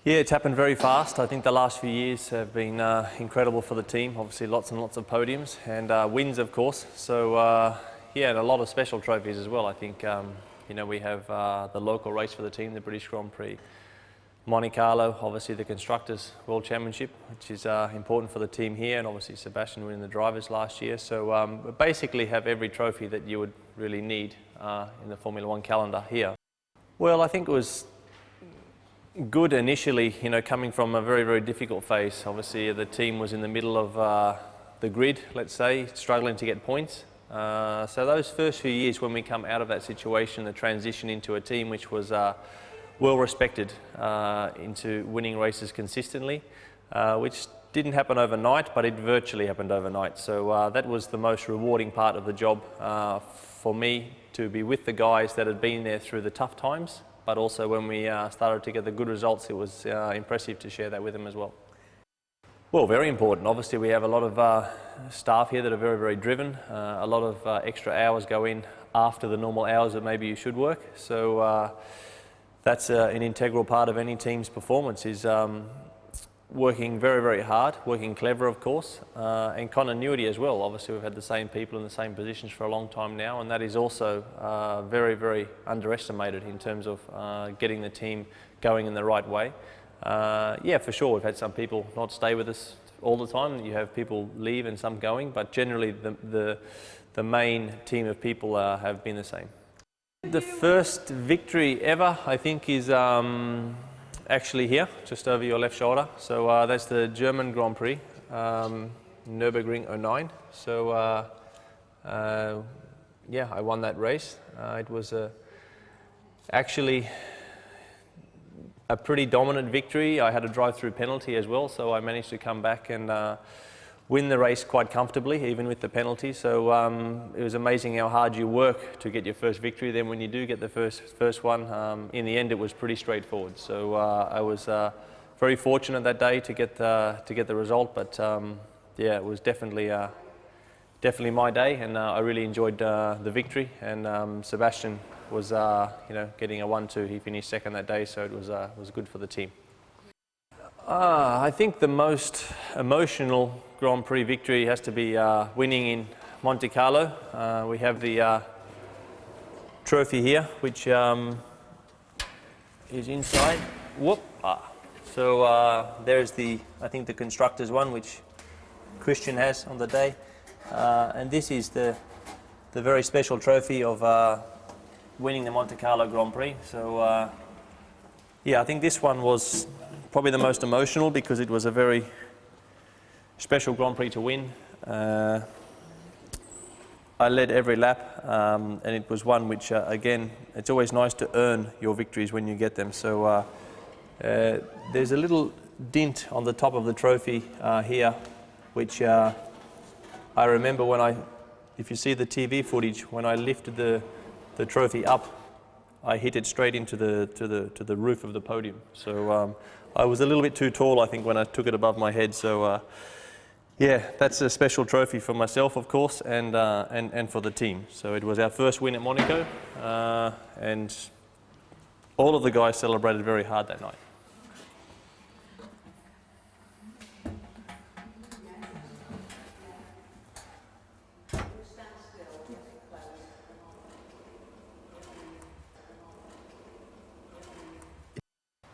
Yeah, it's happened very fast. I think the last few years have been incredible for the team. Obviously, lots and lots of podiums and wins, of course. So, yeah, and a lot of special trophies as well. I think, you know, we have the local race for the team, the British Grand Prix. Monte Carlo, obviously the Constructors' World Championship, which is important for the team here, and obviously Sebastian winning the drivers last year. So we basically have every trophy that you would really need in the Formula One calendar here. Well, I think it was good initially, you know, coming from a very, very difficult phase. Obviously the team was in the middle of the grid, let's say, struggling to get points. So those first few years when we come out of that situation, the transition into a team which was well respected into winning races consistently, which didn't happen overnight, but it virtually happened overnight. So that was the most rewarding part of the job for me, to be with the guys that had been there through the tough times, but also when we started to get the good results, it was impressive to share that with them as well. Well, very important. Obviously we have a lot of staff here that are very, very driven. A lot of extra hours go in after the normal hours that maybe you should work. So that's an integral part of any team's performance, is working very, very hard, working clever, of course, and continuity as well. Obviously, we've had the same people in the same positions for a long time now, and that is also very, very underestimated in terms of getting the team going in the right way. Yeah, for sure, we've had some people not stay with us all the time. You have people leave and some going, but generally the main team of people have been the same. The first victory ever, I think, is actually here, just over your left shoulder. So that's the German Grand Prix, Nürburgring 09. So yeah, I won that race. It was actually a pretty dominant victory. I had a drive-through penalty as well, so I managed to come back and win the race quite comfortably, even with the penalty. So it was amazing how hard you work to get your first victory. Then when you do get the first one, in the end it was pretty straightforward. So I was very fortunate that day to get the result. But yeah, it was definitely my day, and I really enjoyed the victory. And Sebastian was you know, getting a 1-2. He finished second that day, so it was good for the team. I think the most emotional Grand Prix victory has to be winning in Monte Carlo. We have the trophy here, which is inside. Whoop! So there's I think the Constructors one, which Christian has on the day, and this is the very special trophy of winning the Monte Carlo Grand Prix. So yeah, I think this one was probably the most emotional because it was a very special Grand Prix to win. I led every lap, and it was one which, again, it's always nice to earn your victories when you get them. So there's a little dint on the top of the trophy here, which I remember when if you see the TV footage, when I lifted the trophy up, I hit it straight into the roof of the podium. So I was a little bit too tall, I think, when I took it above my head. So yeah, that's a special trophy for myself, of course, and for the team. So it was our first win at Monaco, and all of the guys celebrated very hard that night.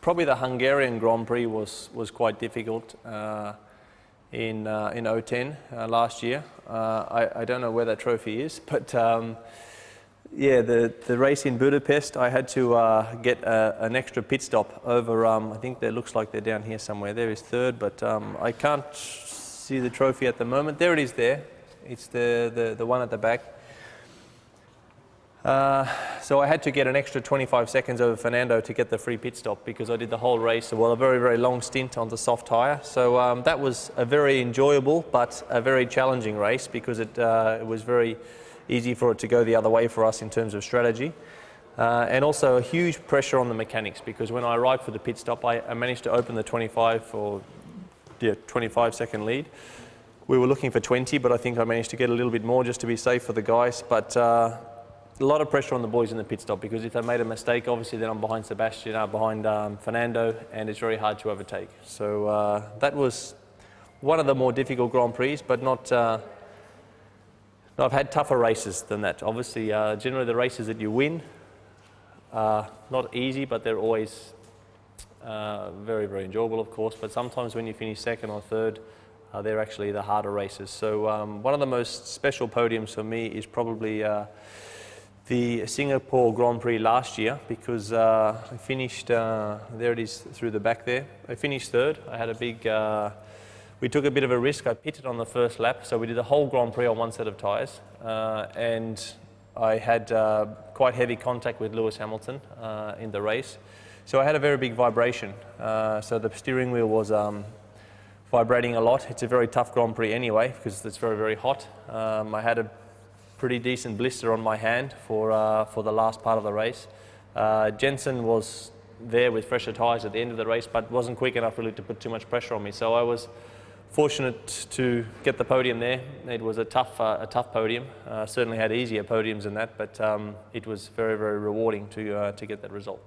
Probably the Hungarian Grand Prix was quite difficult in 2010 last year. I don't know where that trophy is, but yeah, the race in Budapest, I had to get an extra pit stop over. I think that looks like they're down here somewhere. There is third, but I can't see the trophy at the moment. There it is. There, it's the one at the back. So I had to get an extra 25 seconds over Fernando to get the free pit stop because I did the whole race, well, a very, very long stint on the soft tyre. So that was a very enjoyable but a very challenging race because it was very easy for it to go the other way for us in terms of strategy. And also a huge pressure on the mechanics because when I arrived for the pit stop, I managed to open the 25-second lead. We were looking for 20, but I think I managed to get a little bit more just to be safe for the guys. But a lot of pressure on the boys in the pit stop, because if they made a mistake, obviously then I'm behind Sebastian, behind Fernando, and it's very hard to overtake. So that was one of the more difficult Grand Prix, but not. I've had tougher races than that. Obviously, generally the races that you win are not easy, but they're always very, very enjoyable, of course. But sometimes when you finish second or third, they're actually the harder races. So one of the most special podiums for me is probably the Singapore Grand Prix last year, because I finished, there it is through the back there. I finished third. I had a big, we took a bit of a risk. I pitted on the first lap, so we did the whole Grand Prix on one set of tyres, and I had quite heavy contact with Lewis Hamilton in the race. So I had a very big vibration. So the steering wheel was vibrating a lot. It's a very tough Grand Prix anyway, because it's very, very hot. I had a pretty decent blister on my hand for the last part of the race. Jensen was there with fresher tyres at the end of the race, but wasn't quick enough really to put too much pressure on me. So I was fortunate to get the podium there. It was a tough podium. Certainly had easier podiums than that, but it was very, very rewarding to get that result.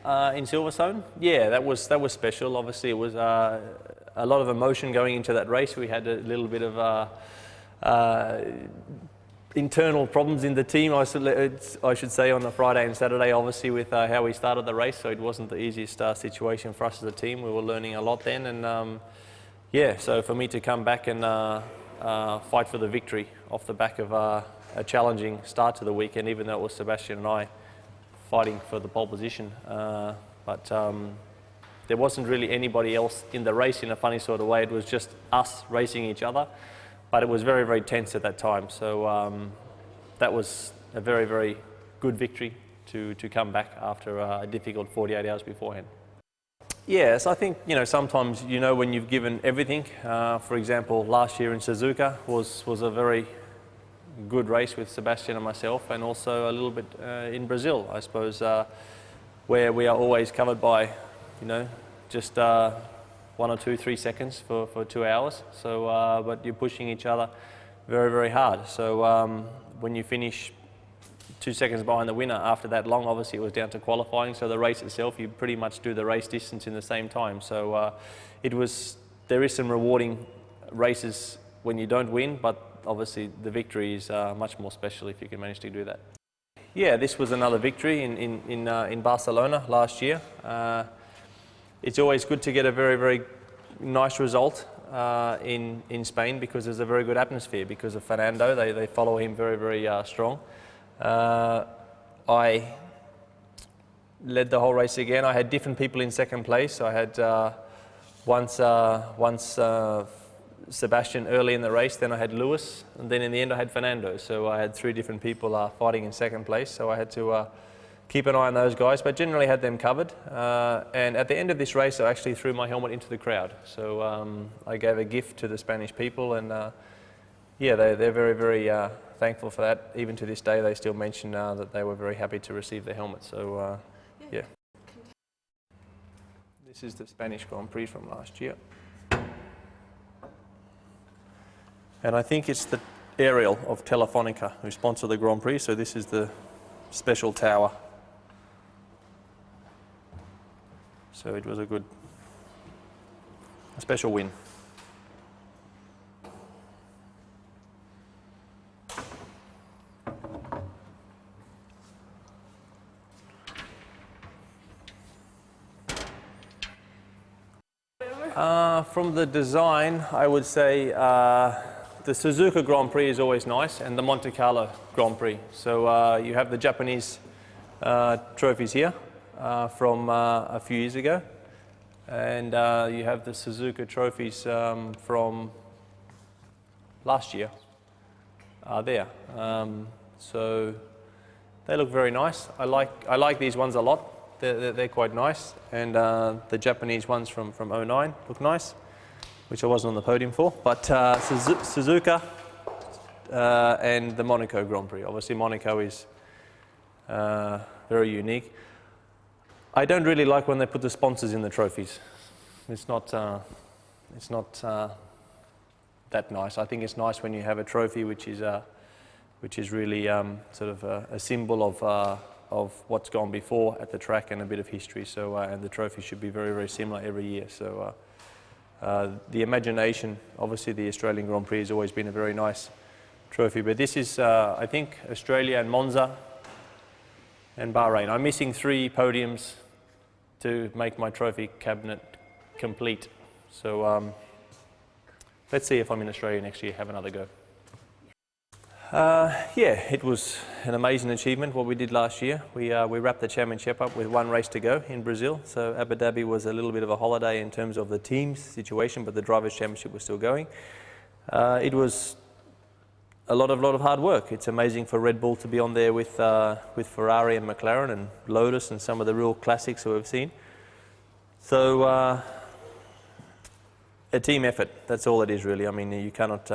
In Silverstone, yeah, that was special. Obviously, it was a lot of emotion going into that race. We had a little bit of internal problems in the team, I should say, on the Friday and Saturday, obviously, with how we started the race. So it wasn't the easiest situation for us as a team. We were learning a lot then, and yeah, so for me to come back and fight for the victory off the back of a challenging start to the weekend, even though it was Sebastian and I fighting for the pole position, but there wasn't really anybody else in the race in a funny sort of way. It was just us racing each other. But it was very, very tense at that time. So that was a very, very good victory to come back after a difficult 48 hours beforehand. Yes, I think, sometimes, when you've given everything. For example, last year in Suzuka was a very good race with Sebastian and myself, and also a little bit in Brazil, I suppose, where we are always covered by, just 1 or 2, 3 seconds for 2 hours. So, but you're pushing each other very, very hard. So when you finish 2 seconds behind the winner after that long, obviously it was down to qualifying. So the race itself, you pretty much do the race distance in the same time. So there is some rewarding races when you don't win, but obviously the victory is much more special if you can manage to do that. Yeah, this was another victory in Barcelona last year. It's always good to get a very, very nice result in Spain, because there's a very good atmosphere because of Fernando. They follow him very, very strong. I led the whole race again. I had different people in second place. I had once Sebastian early in the race, then I had Lewis, and then in the end I had Fernando. So I had 3 different people fighting in second place. So I had to keep an eye on those guys, but generally had them covered. And at the end of this race, I actually threw my helmet into the crowd. So I gave a gift to the Spanish people, and yeah, they're very, very thankful for that. Even to this day, they still mention that they were very happy to receive the helmet. So yeah. This is the Spanish Grand Prix from last year. And I think it's the aerial of Telefonica who sponsor the Grand Prix, so this is the special tower. So it was a special win. From the design, I would say the Suzuka Grand Prix is always nice, and the Monte Carlo Grand Prix. So you have the Japanese trophies here from a few years ago, and you have the Suzuka trophies from last year there. So they look very nice. I like these ones a lot. They're quite nice, and the Japanese ones from 09 look nice, which I wasn't on the podium for. But Suzuka and the Monaco Grand Prix. Obviously, Monaco is very unique. I don't really like when they put the sponsors in the trophies. It's not that nice. I think it's nice when you have a trophy which is which is really sort of a symbol of what's gone before at the track and a bit of history. So and the trophy should be very, very similar every year. So the imagination, obviously the Australian Grand Prix has always been a very nice trophy, but this is I think Australia and Monza and Bahrain. I'm missing 3 podiums to make my trophy cabinet complete. So let's see if I'm in Australia next year, have another go. Yeah, it was an amazing achievement what we did last year. We wrapped the championship up with 1 race to go in Brazil. So Abu Dhabi was a little bit of a holiday in terms of the team's situation, but the Drivers' Championship was still going. It was a lot of hard work. It's amazing for Red Bull to be on there with Ferrari and McLaren and Lotus and some of the real classics that we've seen. So a team effort, that's all it is really. I mean, you cannot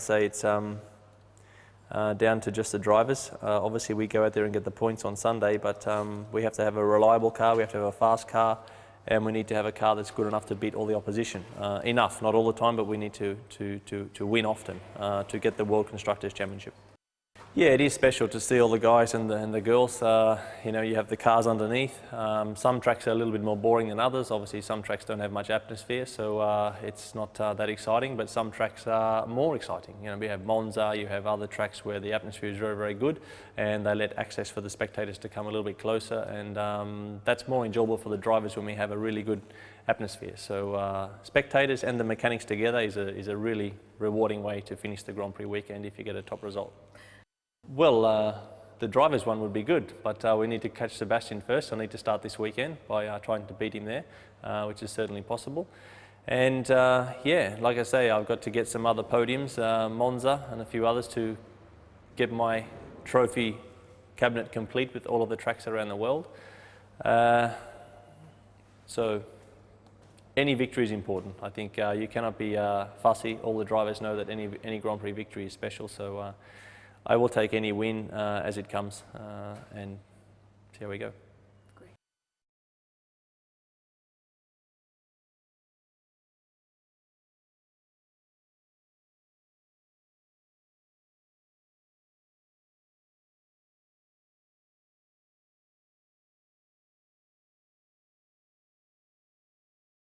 say it's down to just the drivers. Obviously we go out there and get the points on Sunday, but we have to have a reliable car, we have to have a fast car, and we need to have a car that's good enough to beat all the opposition. Enough, not all the time, but we need to win often to get the World Constructors' Championship. Yeah, it is special to see all the guys and the girls. You know, you have the cars underneath. Some tracks are a little bit more boring than others. Obviously, some tracks don't have much atmosphere, so it's not that exciting. But some tracks are more exciting. You know, we have Monza. You have other tracks where the atmosphere is very, very good, and they let access for the spectators to come a little bit closer. And that's more enjoyable for the drivers when we have a really good atmosphere. So spectators and the mechanics together is a really rewarding way to finish the Grand Prix weekend if you get a top result. Well, the drivers one would be good, but we need to catch Sebastian first. I need to start this weekend by trying to beat him there, which is certainly possible. And yeah, like I say, I've got to get some other podiums, Monza and a few others, to get my trophy cabinet complete with all of the tracks around the world. So any victory is important. I think you cannot be fussy. All the drivers know that any Grand Prix victory is special. So I will take any win as it comes and see how we go.